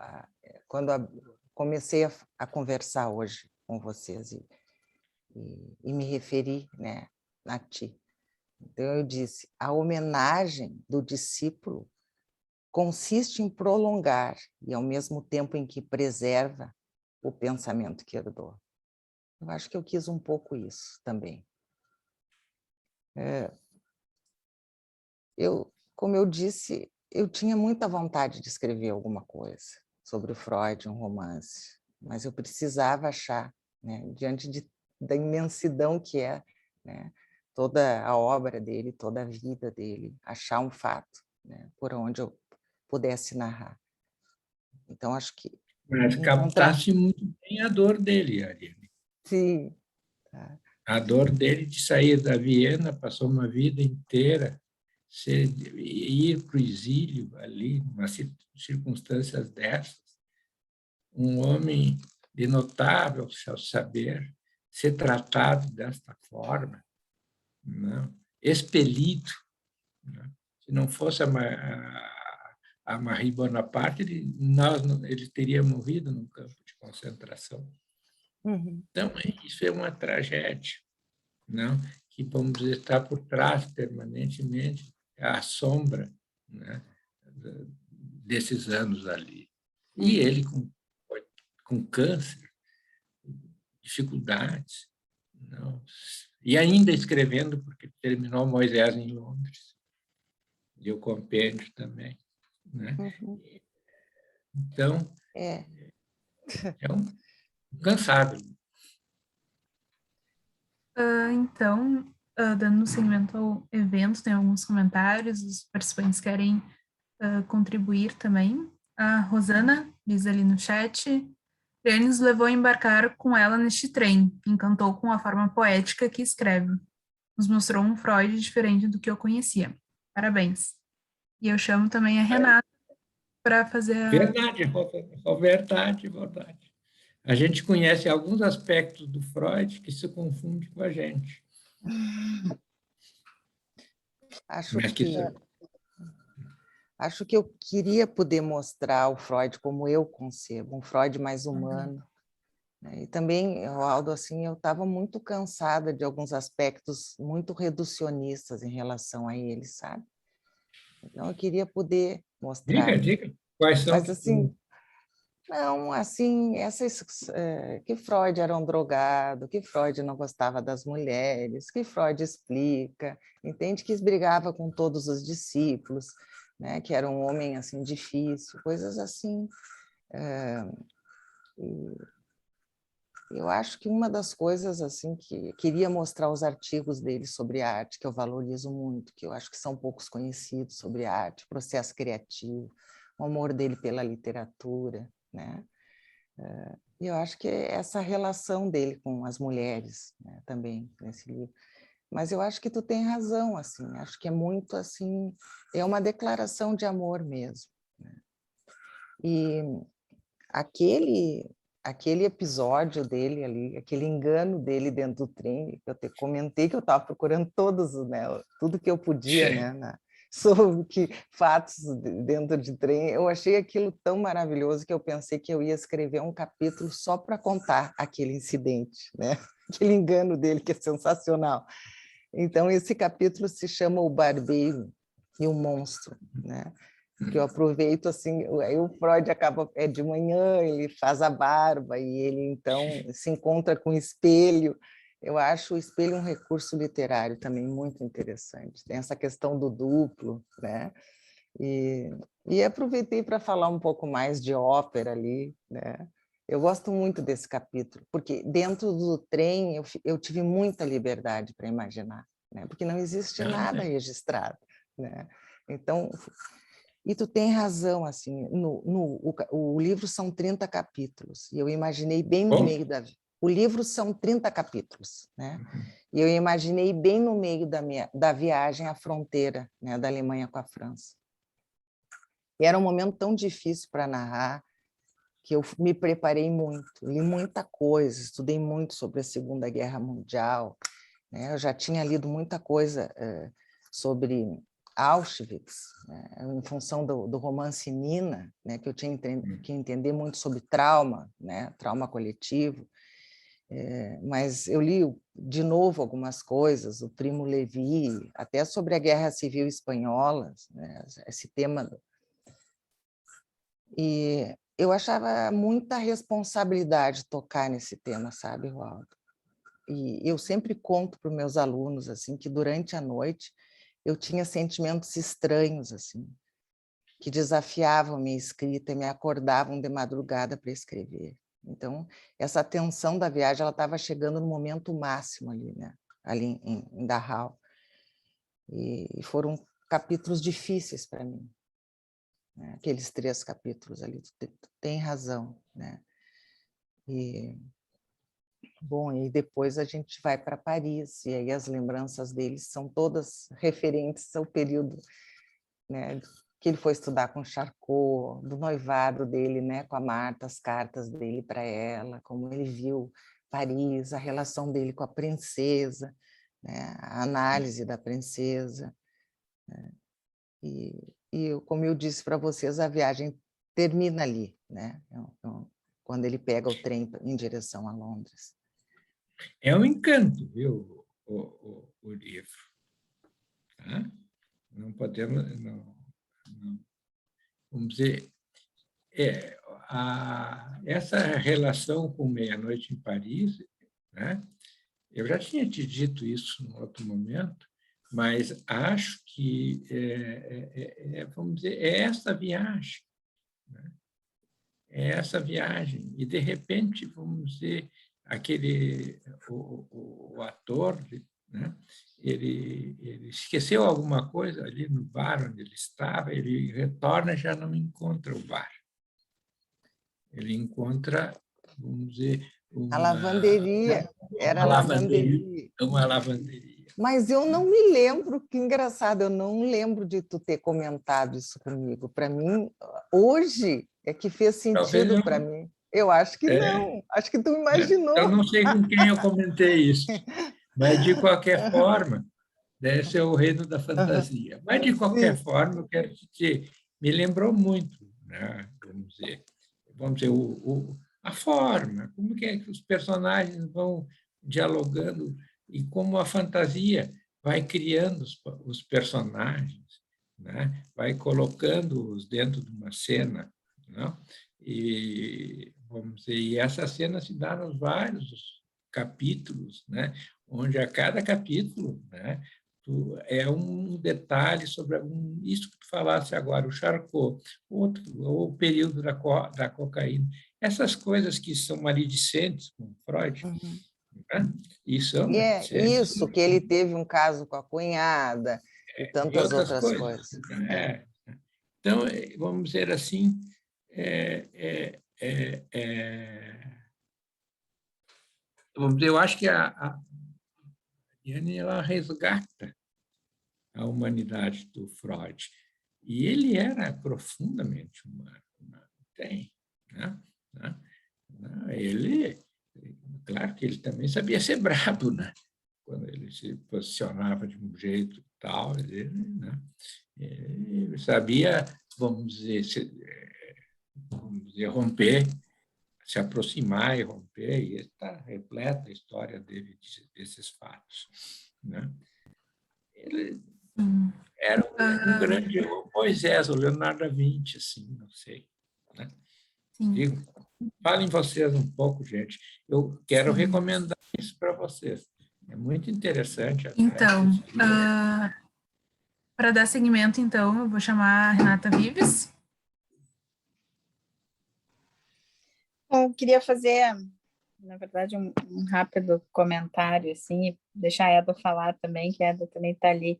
comecei a conversar hoje com vocês e me referi, né, a ti. Então, eu disse, a homenagem do discípulo consiste em prolongar e, ao mesmo tempo em que preserva, o pensamento que herdou. Eu acho que eu quis um pouco isso também. Como eu disse, eu tinha muita vontade de escrever alguma coisa sobre o Freud, um romance, mas eu precisava achar, né, diante da imensidão que é, né, toda a obra dele, toda a vida dele, achar um fato, né, por onde eu pudesse narrar. Então, acho que mas encontrar... captasse muito bem a dor dele, Ariane. Sim. Tá. A dor dele de sair da Viena, passou uma vida inteira, ir para o exílio ali, em circunstâncias dessas, um homem de notável saber, ser tratado desta forma, não? Expelido. Não? Se não fosse a Marie Bonaparte, ele teria morrido num campo de concentração. Uhum. Então, isso é uma tragédia, não? Que, vamos dizer, está por trás permanentemente, a sombra, né, desses anos ali. E ele com câncer, dificuldades, não? E ainda escrevendo, porque terminou Moisés em Londres, e o compêndio também, né? Uhum. Então, É um cansado. Então, dando seguimento ao evento, tem alguns comentários, os participantes querem contribuir também. A Rosana diz ali no chat: Ariane nos levou a embarcar com ela neste trem, encantou com a forma poética que escreve. Nos mostrou um Freud diferente do que eu conhecia. Parabéns. E eu chamo também a Renata para fazer a... Verdade. A gente conhece alguns aspectos do Freud que se confundem com a gente. Acho que eu queria poder mostrar o Freud como eu concebo, um Freud mais humano. Né? E também, Aldo, assim, eu estava muito cansada de alguns aspectos muito reducionistas em relação a ele, sabe? Então, eu queria poder mostrar. Diga. Quais são? Mas, assim, não, assim, que Freud era um drogado, que Freud não gostava das mulheres, que Freud explica, entende que brigava com todos os discípulos, né, que era um homem assim difícil, coisas assim. Eu acho que uma das coisas assim que queria mostrar os artigos dele sobre arte, que eu valorizo muito, que eu acho que são poucos conhecidos sobre arte, processo criativo, o amor dele pela literatura, né? E eu acho que é essa relação dele com as mulheres, né, também nesse livro. Mas eu acho que tu tem razão, assim, acho que é muito assim, é uma declaração de amor mesmo. Né? E aquele episódio dele ali, aquele engano dele dentro do trem, que eu te comentei que eu estava procurando todos, né, tudo que eu podia, né, sobre fatos dentro de trem. Eu achei aquilo tão maravilhoso que eu pensei que eu ia escrever um capítulo só para contar aquele incidente, né? Aquele engano dele, que é sensacional. Então, esse capítulo se chama O Barbeiro e o Monstro, né? Que eu aproveito assim, aí o Freud acaba, é de manhã, ele faz a barba e ele então se encontra com o espelho. Eu acho o espelho um recurso literário também muito interessante. Tem essa questão do duplo, né? E aproveitei para falar um pouco mais de ópera ali, né? Eu gosto muito desse capítulo, porque dentro do trem eu tive muita liberdade para imaginar, né? Porque não existe nada registrado, né? Então, e tu tem razão, assim, o livro são 30 capítulos, e eu imaginei bem no meio da... O livro são 30 capítulos, né? E eu imaginei bem no meio da viagem à fronteira, né, da Alemanha com a França. E era um momento tão difícil para narrar, que eu me preparei muito, li muita coisa, estudei muito sobre a Segunda Guerra Mundial, né? Eu já tinha lido muita coisa sobre Auschwitz, né? Em função do romance Nina, né? Que eu tinha que entender muito sobre trauma, né? Trauma coletivo, mas eu li de novo algumas coisas, o Primo Levi, até sobre a Guerra Civil Espanhola, né? Esse tema. E eu achava muita responsabilidade tocar nesse tema, sabe, Waldo? E eu sempre conto para os meus alunos assim, que durante a noite eu tinha sentimentos estranhos, assim, que desafiavam minha escrita e me acordavam de madrugada para escrever. Então, essa tensão da viagem ela estava chegando no momento máximo ali, né? Ali em Dachau. E foram capítulos difíceis para mim, né? Aqueles 3 capítulos ali, tu tem razão, né? E bom, e depois a gente vai para Paris, e aí as lembranças deles são todas referentes ao período, né, que ele foi estudar com Charcot, do noivado dele, né, com a Marta, as cartas dele para ela, como ele viu Paris, a relação dele com a princesa, né, a análise da princesa, né, como eu disse para vocês, a viagem termina ali, né, quando ele pega o trem em direção a Londres. É um encanto, viu, o livro. Tá? Não podemos... vamos dizer, essa relação com Meia-Noite em Paris, né? Eu já tinha te dito isso em outro momento, mas acho que, vamos dizer, é essa viagem. Né? É essa viagem. E, de repente, vamos dizer, o ator, né? Ele esqueceu alguma coisa ali no bar onde ele estava, ele retorna e já não encontra o bar. Ele encontra, vamos dizer, a lavanderia, era a lavanderia. Uma lavanderia. Mas eu não me lembro, que engraçado, eu não lembro de tu ter comentado isso comigo. Para mim, hoje é que fez sentido para mim. Eu acho que não, acho que tu imaginou. Eu não sei com quem eu comentei isso, mas, de qualquer forma, deve ser o reino da fantasia. Mas, de qualquer forma, eu quero dizer, me lembrou muito, né? Vamos dizer a forma, como que é que os personagens vão dialogando e como a fantasia vai criando os personagens, né? Vai colocando-os dentro de uma cena, não? E, vamos dizer, e essa cena se dá nos vários capítulos, né? Onde a cada capítulo, né, é um detalhe sobre isso que tu falasse agora, o Charcot, o período da cocaína, essas coisas que são maledicentes com Freud, né? E são maledicentes. Isso, que ele teve um caso com a cunhada e tantas outras coisas. Então, vamos dizer assim, vamos dizer, eu acho que a Diane, ela resgata a humanidade do Freud. E ele era profundamente humano. Tem, né? Ele, claro que ele também sabia ser brabo, né? Quando ele se posicionava de um jeito e tal, né? Ele sabia, vamos dizer, romper, se aproximar e romper, e está repleta a história dele desses fatos, né? Ele era um grande Moisés, o Leonardo da Vinci, assim, não sei, né? Digo, falem vocês um pouco, gente. Eu quero recomendar isso para vocês. É muito interessante. Então, para dar seguimento, então, eu vou chamar a Renata Vives. Eu queria fazer, na verdade, um rápido comentário, assim, e deixar a Eda falar também, que a Eda também está ali.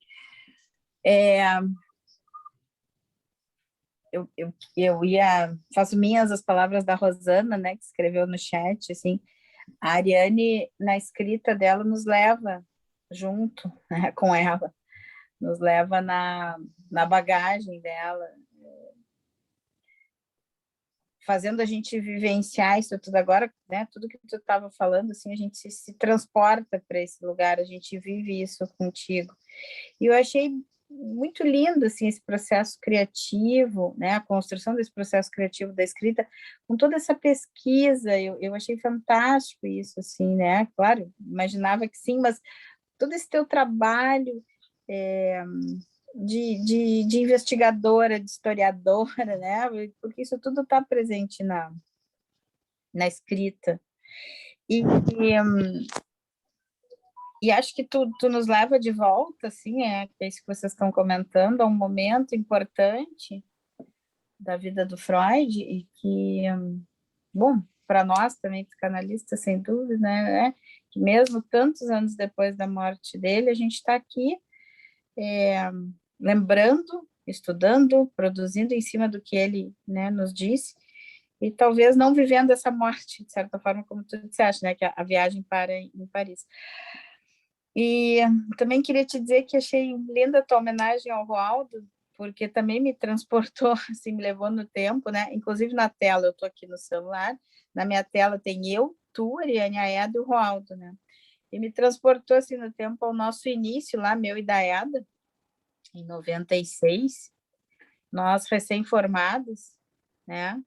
Faço minhas as palavras da Rosana, né, que escreveu no chat, assim, a Ariane, na escrita dela, nos leva junto, né, com ela, nos leva na bagagem dela, fazendo a gente vivenciar isso tudo agora, né? Tudo que tu estava falando, assim, a gente se transporta para esse lugar, a gente vive isso contigo. E eu achei muito lindo, assim, esse processo criativo, né? A construção desse processo criativo da escrita, com toda essa pesquisa, eu achei fantástico isso, assim, né? Claro, imaginava que sim, mas todo esse teu trabalho de investigadora, de historiadora, né? Porque isso tudo está presente na escrita. E acho que tu nos leva de volta, assim, é isso que vocês estão comentando, a um momento importante da vida do Freud e que, bom, para nós também, psicanalistas, sem dúvida, né? Que mesmo tantos anos depois da morte dele, a gente está aqui lembrando, estudando, produzindo em cima do que ele, né, nos disse, e talvez não vivendo essa morte, de certa forma, como tu disseste, né, que a viagem para em Paris. E também queria te dizer que achei linda a tua homenagem ao Roaldo, porque também me transportou, assim, me levou no tempo, né, inclusive na tela, eu estou aqui no celular, na minha tela tem eu, tu, Ariane, a Eda e o Roaldo, né, e me transportou, assim, no tempo ao nosso início lá, meu e da Eda, em 96, nós recém-formados, né?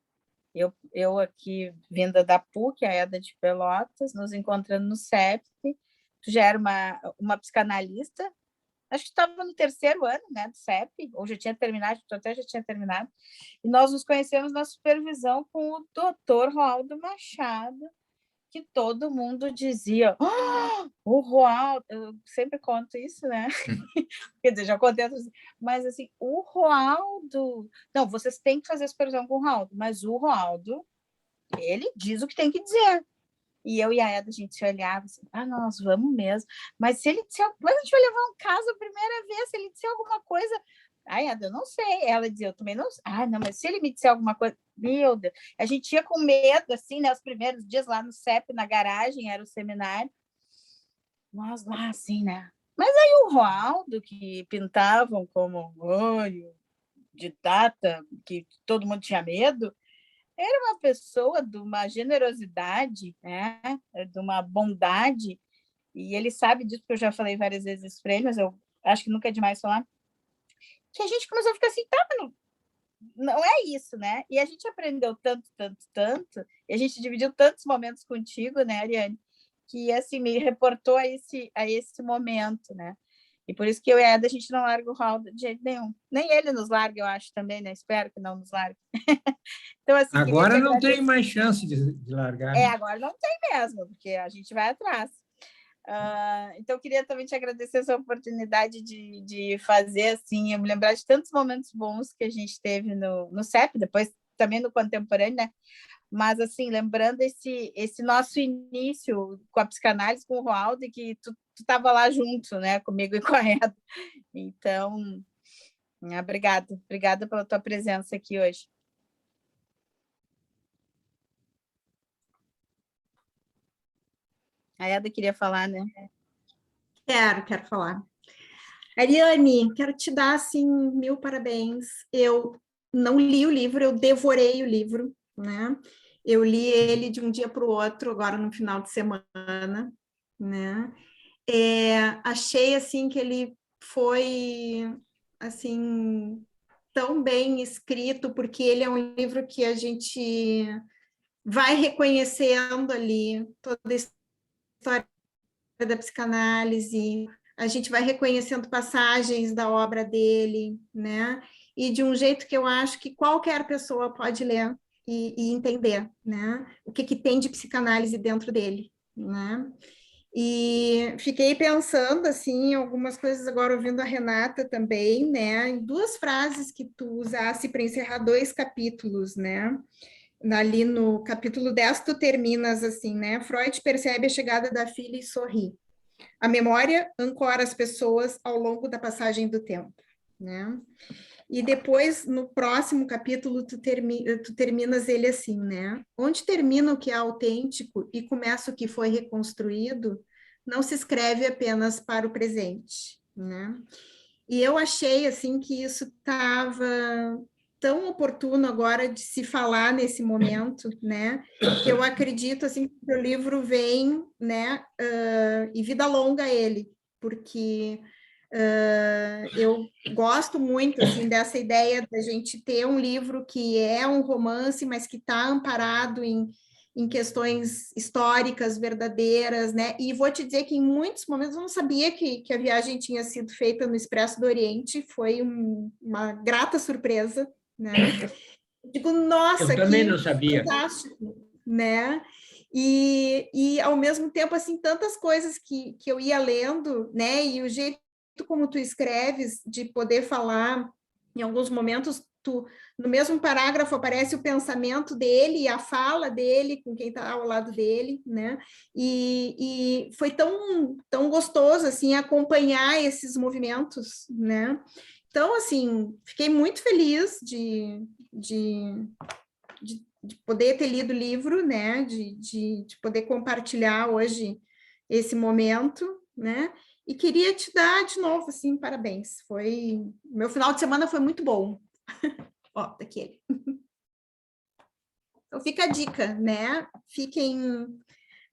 Eu aqui, vinda da PUC, a Eda de Pelotas, nos encontrando no CEP. Tu já era uma psicanalista, acho que estava no terceiro ano, né, do CEP, ou já tinha terminado, tu até já tinha terminado, e nós nos conhecemos na supervisão com o doutor Roaldo Machado, que todo mundo dizia, o Roaldo, eu sempre conto isso, né? Quer dizer, já contei, mas assim, o Roaldo, não, vocês têm que fazer a supervisão com o Roaldo, mas o Roaldo, ele diz o que tem que dizer. E eu e a Eda, a gente se olhava assim, nós vamos mesmo, mas se ele disser, mas a gente vai levar um caso a primeira vez, se ele disser alguma coisa, Eda, eu não sei. Ela dizia, eu também não sei. Não, mas se ele me disser alguma coisa, meu Deus. A gente ia com medo, assim, né? Os primeiros dias lá no CEP, na garagem, era o seminário. Nós lá, assim, né? Mas aí o Roaldo, que pintavam como olho de data, que todo mundo tinha medo, era uma pessoa de uma generosidade, né? De uma bondade, e ele sabe disso, porque eu já falei várias vezes isso para ele, mas eu acho que nunca é demais falar, que a gente começou a ficar assim, não é isso, né? E a gente aprendeu tanto, tanto, tanto, e a gente dividiu tantos momentos contigo, né, Ariane, que assim me reportou a esse momento, né? E por isso que eu e a Eda, a gente não larga o Raul de jeito nenhum. Nem ele nos larga, eu acho também, né? Espero que não nos largue. Então, assim, agora não tem mais chance de largar. Né? Agora não tem mesmo, porque a gente vai atrás. Então, eu queria também te agradecer essa oportunidade de fazer, assim, eu me lembrar de tantos momentos bons que a gente teve no CEP, depois também no contemporâneo, né? Mas, assim, lembrando esse nosso início com a psicanálise, com o Roaldo, e que tu estava lá junto, né, comigo e com a Eda. Então, obrigada pela tua presença aqui hoje. A Eda queria falar, né? Quero falar. Ariane, quero te dar, assim, 1000 parabéns. Eu não li o livro, eu devorei o livro, né? Eu li ele de um dia para o outro, agora no final de semana, né? Achei, assim, que ele foi, assim, tão bem escrito, porque ele é um livro que a gente vai reconhecendo ali toda a história da psicanálise, a gente vai reconhecendo passagens da obra dele, né? E de um jeito que eu acho que qualquer pessoa pode ler e entender, né? O que tem de psicanálise dentro dele, né? E fiquei pensando, assim, algumas coisas agora, ouvindo a Renata também, né? Em duas frases que tu usasse para encerrar 2 capítulos, né? Ali no capítulo 10, tu terminas assim, né? Freud percebe a chegada da filha e sorri. A memória ancora as pessoas ao longo da passagem do tempo, né? E depois, no próximo capítulo, tu terminas ele assim, né? Onde termina o que é autêntico e começa o que foi reconstruído, não se escreve apenas para o presente, né? E eu achei, assim, que isso estava tão oportuno agora de se falar nesse momento, né? Que eu acredito, assim, que o livro vem, né? E vida longa a ele, porque eu gosto muito, assim, dessa ideia da gente ter um livro que é um romance, mas que está amparado em questões históricas verdadeiras, né? E vou te dizer que em muitos momentos eu não sabia que a viagem tinha sido feita no Expresso do Oriente, foi uma grata surpresa, né? Digo, Eu nossa, também que não sabia. fantástico, né? E ao mesmo tempo, assim, tantas coisas que eu ia lendo, né? E o jeito como tu escreves, de poder falar, em alguns momentos, no mesmo parágrafo aparece o pensamento dele e a fala dele com quem está ao lado dele, né? E foi tão gostoso, assim, acompanhar esses movimentos, né? Então, assim, fiquei muito feliz de poder ter lido o livro, né? De poder compartilhar hoje esse momento, né? E queria te dar de novo, assim, parabéns. Meu final de semana foi muito bom. Ó, daquele. Então fica a dica, né?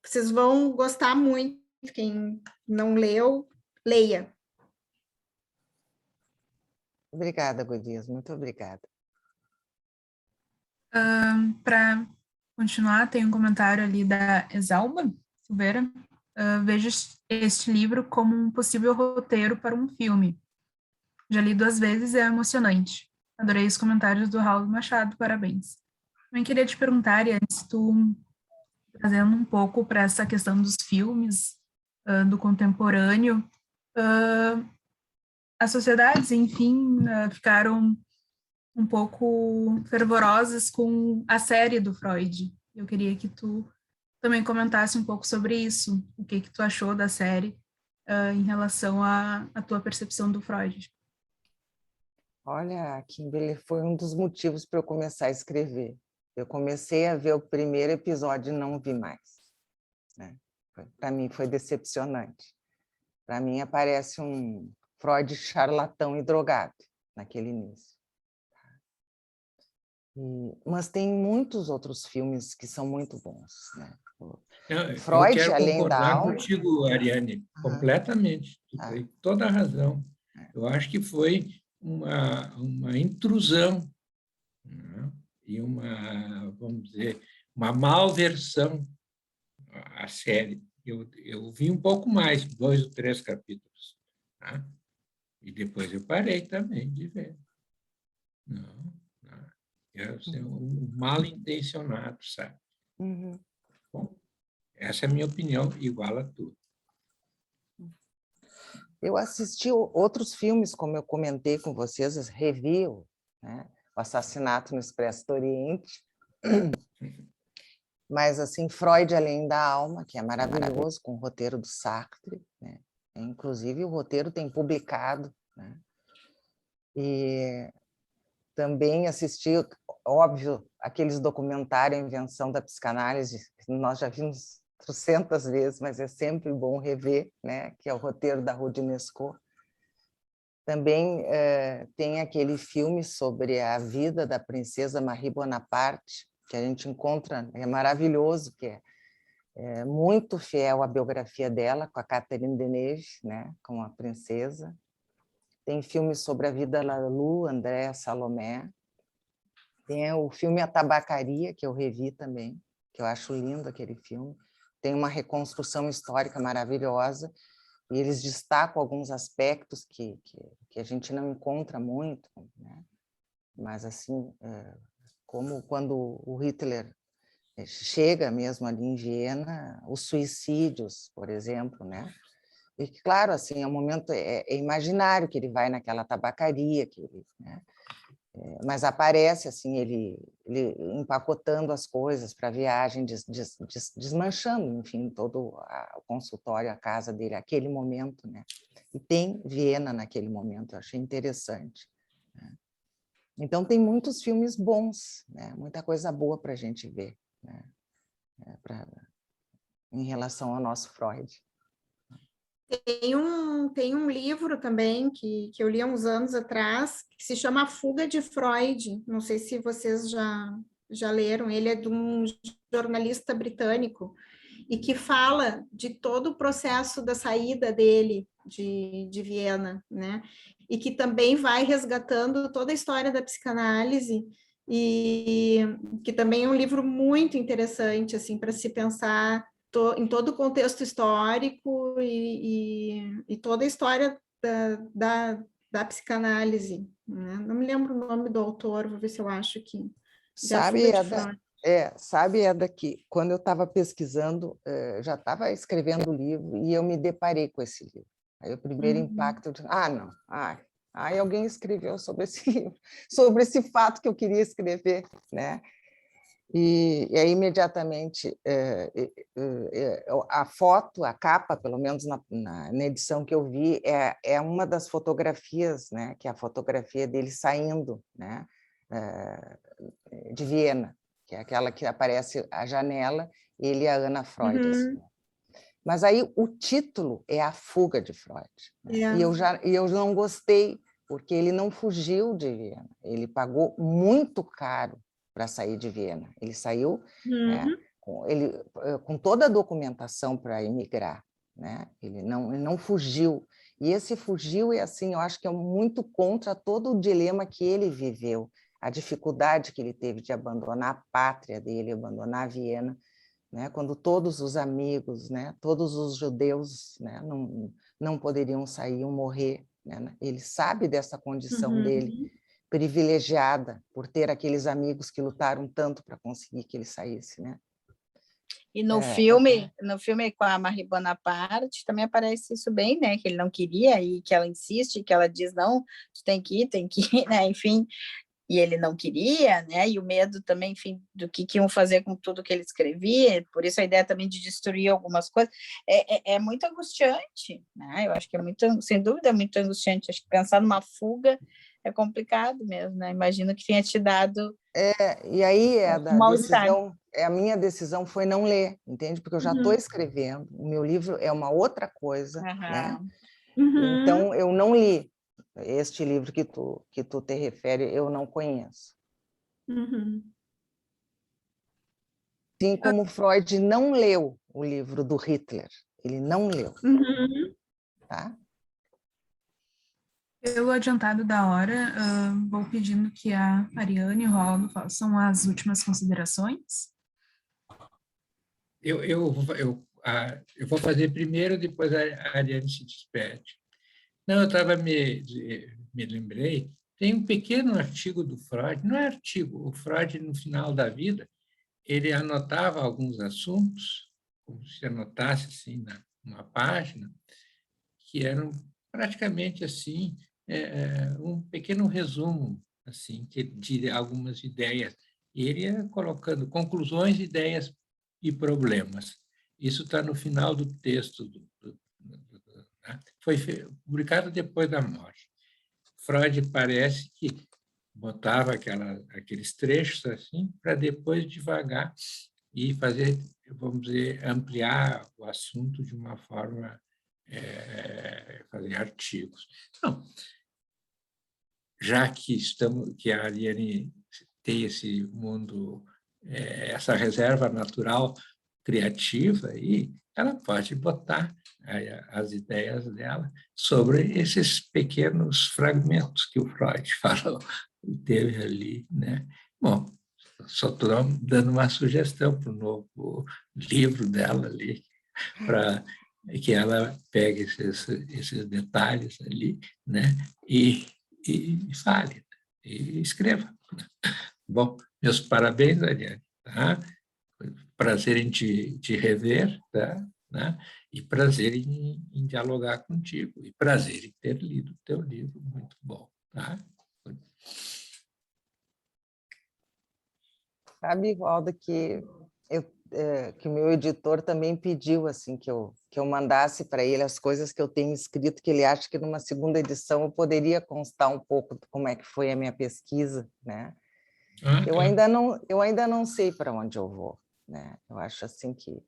Vocês vão gostar muito. Quem não leu, leia. Obrigada, Godias, muito obrigada. Para continuar, tem um comentário ali da Exalba Silveira. Vejo este livro como um possível roteiro para um filme. Já li 2 vezes e é emocionante. Adorei os comentários do Raul Machado, parabéns. Também queria te perguntar, e antes tu trazendo um pouco para essa questão dos filmes, do contemporâneo, as sociedades, enfim, ficaram um pouco fervorosas com a série do Freud. Eu queria que tu também comentasse um pouco sobre isso, o que tu achou da série em relação à tua percepção do Freud. Olha, Kimberly, foi um dos motivos para eu começar a escrever. Eu comecei a ver o primeiro episódio e não vi mais, né? Para mim foi decepcionante. Para mim aparece um Freud charlatão e drogado naquele início. Mas tem muitos outros filmes que são muito bons, né? Freud, eu quero além da concordar alma... contigo, Ariane, completamente. Tu tem toda a razão. Eu acho que foi uma intrusão, né? E vamos dizer, uma malversão à série. Eu vi um pouco mais, 2 ou 3 capítulos, tá? E depois eu parei também de ver. Não, eu sou um mal intencionado, sabe? Uhum. Bom, essa é a minha opinião, igual a tua. Eu assisti outros filmes, como eu comentei com vocês, revi, né? O Assassinato no Expresso do Oriente, mas assim, Freud Além da Alma, que é maravilhoso, com o roteiro do Sartre, né? Inclusive o roteiro tem publicado, né? E também assisti, óbvio, aqueles documentários, A Invenção da Psicanálise, que nós já vimos 300 vezes, mas é sempre bom rever, né? Que é o roteiro da Ruth Nesco. Também tem aquele filme sobre a vida da princesa Marie Bonaparte, que a gente encontra, é maravilhoso, que é muito fiel à biografia dela, com a Catherine Deneuve, né, com a princesa. tem filmes sobre a vida da Lu, André, Salomé. Tem o filme A Tabacaria, que eu revi também, que eu acho lindo aquele filme. Tem uma reconstrução histórica maravilhosa, e eles destacam alguns aspectos que a gente não encontra muito, né? Mas, assim, como quando o Hitler chega mesmo ali em Viena, os suicídios, por exemplo, né? E, claro, assim, é um momento imaginário que ele vai naquela tabacaria, que ele, né? Mas aparece assim ele empacotando as coisas para a viagem, desmanchando, enfim, todo o consultório, a casa dele, aquele momento, né? E tem Viena naquele momento, eu achei interessante, né? Então tem muitos filmes bons, né? Muita coisa boa para a gente ver, né? Em relação ao nosso Freud. Tem um livro também que eu li há uns anos atrás, que se chama A Fuga de Freud. Não sei se vocês já leram. Ele é de um jornalista britânico e que fala de todo o processo da saída dele de Viena, né? E que também vai resgatando toda a história da psicanálise, e que também é um livro muito interessante assim para se pensar em todo o contexto histórico e toda a história da psicanálise, né? Não me lembro o nome do autor, vou ver se eu acho aqui. Sabe, Eda, que quando eu estava pesquisando, já estava escrevendo o livro e eu me deparei com esse livro. Aí o primeiro impacto de, não, aí alguém escreveu sobre esse livro, sobre esse fato que eu queria escrever, né? E aí, imediatamente, a foto, a capa, pelo menos na edição que eu vi, é uma das fotografias, né, que é a fotografia dele saindo, né, de Viena, que é aquela que aparece a janela, ele e a Ana Freud. Assim. Mas aí o título é A Fuga de Freud. Né? E eu não gostei, porque ele não fugiu de Viena, ele pagou muito caro para sair de Viena. Ele saiu né, com toda a documentação para emigrar. Né? Ele não fugiu. E esse fugiu é assim, eu acho que é muito contra todo o dilema que ele viveu, a dificuldade que ele teve de abandonar a pátria dele, abandonar Viena, né? Quando todos os amigos, né, todos os judeus, né, não poderiam sair, iam morrer. Né? Ele sabe dessa condição dele, privilegiada por ter aqueles amigos que lutaram tanto para conseguir que ele saísse, né? E no filme com a Marie Bonaparte também aparece isso bem, né? Que ele não queria e que ela insiste, que ela diz não, tu tem que ir, né? Enfim, e ele não queria, né? E o medo também, enfim, do que iam fazer com tudo que ele escrevia. Por isso a ideia também de destruir algumas coisas é muito angustiante, né? Eu acho que é muito, sem dúvida, é muito angustiante. Acho que pensar numa fuga é complicado mesmo, né? Imagino que tenha te dado e aí mal-estar. A minha decisão foi não ler, entende? Porque eu já estou escrevendo, o meu livro é uma outra coisa, né? Então eu não li este livro que tu te refere, eu não conheço. Assim como Freud não leu o livro do Hitler, ele não leu, tá? Pelo adiantado da hora, vou pedindo que a Ariane e o Rolando façam as últimas considerações. Eu vou fazer primeiro, depois a Ariane se despede. Não, eu me lembrei, tem um pequeno artigo do Freud, não é artigo, o Freud, no final da vida, ele anotava alguns assuntos, como se anotasse assim numa página, que eram praticamente assim um pequeno resumo assim de algumas ideias. E ele ia colocando conclusões, ideias e problemas. Isso está no final do texto né? Foi publicado depois da morte. Freud parece que botava aqueles trechos assim para depois devagar e fazer, vamos dizer, ampliar o assunto de uma forma fazer artigos. Então, já que a Ariane tem esse mundo, essa reserva natural criativa aí, ela pode botar as ideias dela sobre esses pequenos fragmentos que o Freud falou, teve ali, né? Bom, só estou dando uma sugestão para o novo livro dela ali, para que ela pegue esses detalhes ali, né? E fale, e escreva. Bom, meus parabéns, Ariane, tá? Prazer em te rever, tá? Né? E prazer em dialogar contigo, e prazer em ter lido o teu livro, muito bom, tá? Sabe, Waldo, que que o meu editor também pediu assim que eu mandasse para ele as coisas que eu tenho escrito, que ele acha que numa segunda edição eu poderia constar um pouco de como é que foi a minha pesquisa, né? Eu ainda não sei para onde eu vou, né? Eu acho assim que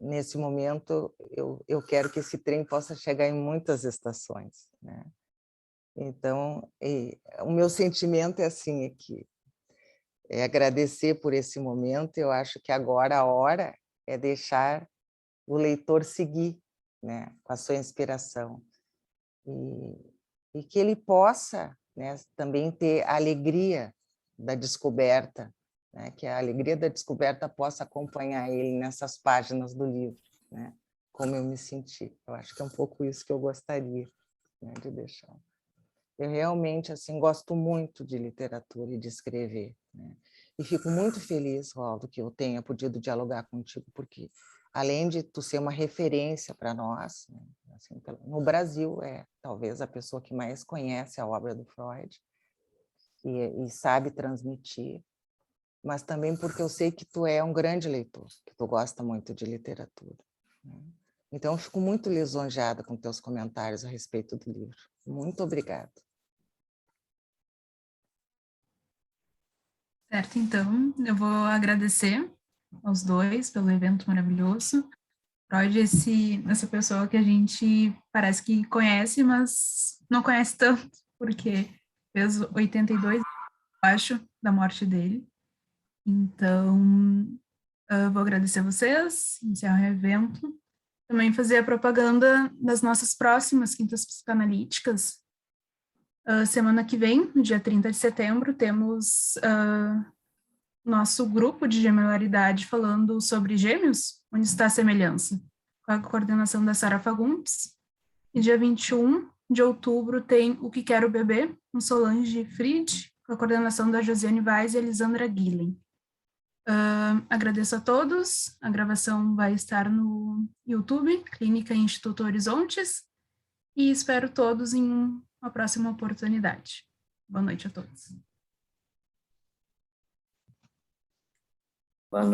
nesse momento eu quero que esse trem possa chegar em muitas estações, né? Então, o meu sentimento é assim, é agradecer por esse momento. Eu acho que agora a hora é deixar o leitor seguir, né, com a sua inspiração, e que ele possa, né, também ter a alegria da descoberta, né, que a alegria da descoberta possa acompanhar ele nessas páginas do livro, né, como eu me senti. Eu acho que é um pouco isso que eu gostaria, né, de deixar. Eu realmente assim gosto muito de literatura e de escrever, né? E fico muito feliz, Waldo, que eu tenha podido dialogar contigo, porque além de tu ser uma referência para nós, né, assim, no Brasil é talvez a pessoa que mais conhece a obra do Freud e sabe transmitir, mas também porque eu sei que tu é um grande leitor, que tu gosta muito de literatura, né? Então eu fico muito lisonjeada com teus comentários a respeito do livro. Muito obrigada. Certo, então, eu vou agradecer aos dois pelo evento maravilhoso. Freud, essa pessoa que a gente parece que conhece, mas não conhece tanto, porque fez 82, acho, da morte dele. Então, vou agradecer a vocês, iniciar o evento. Também fazer a propaganda das nossas próximas quintas psicanalíticas. Semana que vem, no dia 30 de setembro, temos nosso grupo de gemelaridade falando sobre gêmeos, onde está a semelhança, com a coordenação da Sara Fagundes. E dia 21 de outubro tem O Que Quero Beber, com Solange Fried, com a coordenação da Josiane Vaz e Elisandra Guilhem. Agradeço a todos, a gravação vai estar no YouTube, Clínica Instituto Horizontes, e espero todos em uma próxima oportunidade. Boa noite a todos.